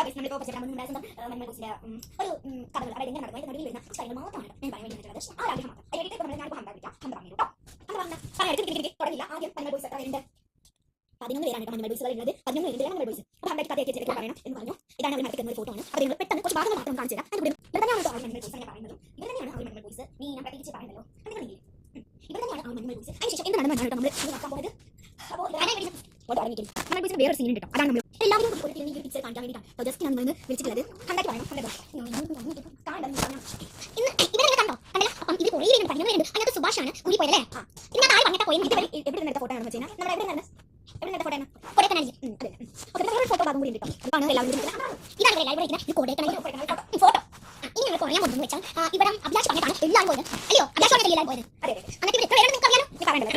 Guys നമ്മളിപ്പോൾ പരിചയപ്പെടാൻ മഞ്ഞൾ ബോയ്സിലെ ഒരു കഥകൾ അതായത് എങ്ങനെ നടക്കുന്നത് നടുവിൽ വരുന്ന കാര്യങ്ങൾ മാത്രമാണ് ഞാൻ പറയാൻ വേണ്ടി വെച്ചിട്ടുള്ളത്. ആ ആഗ്രഹം മാത്രം അതിനായിട്ട് ഇപ്പോൾ നമ്മൾ ഞാനിപ്പോൾ ഹംദ പറഞ്ഞു കേട്ടോ. ഹംദ പറഞ്ഞ സമയത്ത് തുടങ്ങില്ല. ആദ്യം മഞ്ഞൾ ബോയ്സ് എത്ര 11 പേരാണ് കേട്ടോ മഞ്ഞൾ ബോയ്സുകൾ ഉള്ളത്. 11 പേര് മഞ്ഞൾ ബോയ്സ്. അപ്പോൾ ഹംദയ്ക്ക് കഥയൊക്കെ ചെയ്തിട്ട് പറയണം എന്ന് പറഞ്ഞു. ഇതാണ് അവർ നടക്കുന്ന ഒരു ഫോട്ടോ ആണ്. അപ്പോൾ നിങ്ങൾ പെട്ടെന്ന് കുറച്ച് ഭാഗങ്ങൾ മാത്രം കാണിച്ചു തരാം. അതിവിടെ ഇവർ തന്നെയാണ് കേട്ടോ മഞ്ഞൾ ബോയ്സ് ഞാൻ പറയുന്നത്. ഇവർ തന്നെയാണ് അവർ മഞ്ഞൾ ബോയ്സ്. നീ ഞാൻ പ്രത്യേകിച്ച് പറയുന്നല്ലോ. ഇവർ തന്നെയാണ് ആ മഞ്ഞൾ ബോയ്സ്. അതിനുശേഷം എന്ത് നടന്നാണ് നമ്മൾ നോക്കാൻ പോകുന്നത്. അപ്പോൾ മഞ്ഞൾ ബോയ്സിന് വേറൊരു സീൻ ഉണ്ട് കേട്ടോ. അതാണ് നമ്മൾ എല്ലാവരും ഒരു പിക്ചർ കാണിക്കാൻ വേണ്ടിയിട്ടാണ് ജസ്റ്റ് ഞാൻ നിന്ന് വിളിച്ചിട്ടുള്ളത്. ഹംദയ്ക്ക് പറയണം ഇന്ന് ഇവരെ കണ്ടോ കണ്ടല്ലോ. അപ്പം ഇത് കുറേ പറയുന്നുണ്ട്. അതിനകത്ത് സുഭാഷാണ് കൂടി പോയല്ലേ. പിന്നെ ആര് പറഞ്ഞിട്ട് പോയി ഇത് എവിടെ നിന്നെടുത്ത ഫോട്ടോ ആണെന്ന് വെച്ചാൽ നമ്മൾ എവിടെ നിന്നെടുത്ത ഫോട്ടോ ആണ് കൊടൈക്കനാൽ ഫോട്ടോ ഭാഗം കൂടി കിട്ടും. അതാണ് എല്ലാവരും ഇതാണ് ലൈബ്രറി ഈ കൊടൈക്കനാൽ ഫോട്ടോ. ഇനി നിങ്ങൾ പറയാൻ പോകുന്നത് വെച്ചാൽ ഇവിടെ അഭിലാഷ് പറഞ്ഞിട്ടാണ് എല്ലാവരും പോയത്. അല്ലയോ അഭിലാഷ് പറഞ്ഞിട്ട് എല്ലാവരും പോയത്. എന്നിട്ട് ഇവർ എത്ര പേരാണ് നിങ്ങൾക്ക് അറിയാലോ. നീ പറയേണ്ടത്